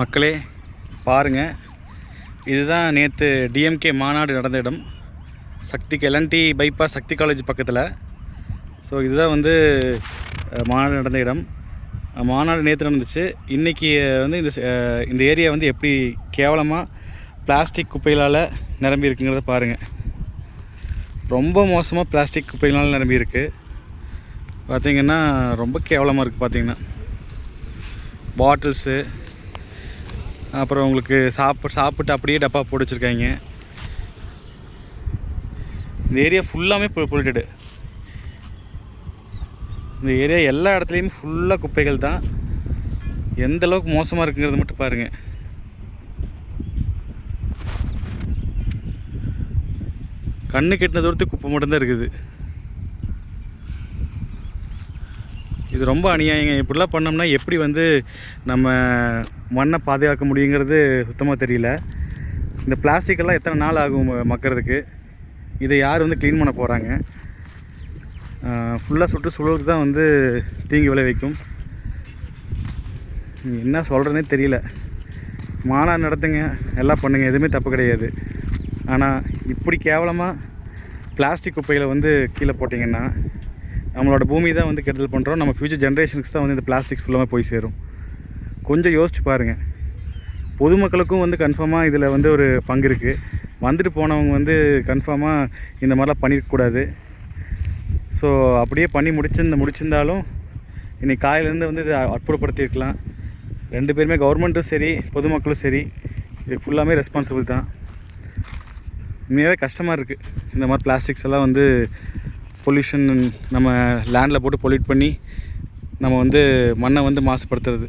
மக்களே பாருங்கள், இதுதான் நேற்று டிஎம்கே மாநாடு நடந்த இடம். சக்திக்கு எல்என்டி பைபாஸ் சக்தி காலேஜ் பக்கத்தில். ஸோ இதுதான் வந்து மாநாடு நடந்த இடம். மாநாடு நேற்று நடந்துச்சு. இன்றைக்கி வந்து இந்த ஏரியா வந்து எப்படி கேவலமாக பிளாஸ்டிக் குப்பைகளால் நிரம்பி இருக்குங்கிறத பாருங்கள். ரொம்ப மோசமாக பிளாஸ்டிக் குப்பைகளால் நிரம்பி இருக்குது. பார்த்திங்கன்னா ரொம்ப கேவலமாக இருக்குது. பார்த்திங்கன்னா பாட்டில்ஸு, அப்புறம் உங்களுக்கு சாப்பிட்டு அப்படியே டப்பா போட்டு வச்சுருக்காங்க. இந்த ஏரியா ஃபுல்லாமே பொல்யூட்டடு. இந்த ஏரியா எல்லா இடத்துலையுமே ஃபுல்லாக குப்பைகள் தான். எந்த அளவுக்கு மோசமாக இருக்குங்கிறது மட்டும் பாருங்கள். கண்ணு கெட்டின தூரத்துக்கு குப்பை மட்டும்தான் இருக்குது. இது ரொம்ப அநியாயங்க. இப்படிலாம் பண்ணோம்னா எப்படி வந்து நம்ம மண்ணை பாதுகாக்க முடியுங்கிறது சுத்தமாக தெரியல. இந்த பிளாஸ்டிக்கெல்லாம் எத்தனை நாள் ஆகும் மக்கறதுக்கு? இதை யார் வந்து க்ளீன் பண்ண போகிறாங்க? ஃபுல்லாக சுற்றுச்சூழலுக்கு தான் வந்து தீங்கு விளைவிக்கும். என்ன சொல்கிறதுனே தெரியல. மாநாடு நடத்துங்க, எல்லாம் பண்ணுங்கள், எதுவுமே தப்பு கிடையாது. ஆனால் இப்படி கேவலமாக பிளாஸ்டிக் குப்பைகளை வந்து கீழே போட்டிங்கன்னா நம்மளோட பூமி தான் வந்து கெடுதல் பண்ணுறோம். நம்ம ஃப்யூச்சர் ஜென்ரேஷனுக்கு தான் வந்து இந்த பிளாஸ்டிக்ஸ் ஃபுல்லாக போய் சேரும். கொஞ்சம் யோசிச்சு பாருங்கள். பொதுமக்களுக்கும் வந்து கன்ஃபார்மாக இதில் வந்து ஒரு பங்கு இருக்குது. வந்துட்டு போனவங்க வந்து கன்ஃபார்மாக இந்த மாதிரிலாம் பண்ணியிருக்கக்கூடாது. ஸோ அப்படியே பண்ணி முடிச்சிருந்தாலும் இன்றைக்கி காலையிலேருந்து வந்து இதை அற்புதப்படுத்தியிருக்கலாம். ரெண்டு பேருமே, கவர்மெண்ட்டும் சரி பொதுமக்களும் சரி, இது ஃபுல்லாமே ரெஸ்பான்சிபிள் தான். உண்மையாகவே கஷ்டமாக இருக்குது. இந்த மாதிரி பிளாஸ்டிக்ஸ் எல்லாம் வந்து பொல்யூஷன் நம்ம லேண்டில் போட்டு பொல்யூட் பண்ணி நம்ம வந்து மண்ணை வந்து மாசுபடுத்துறது.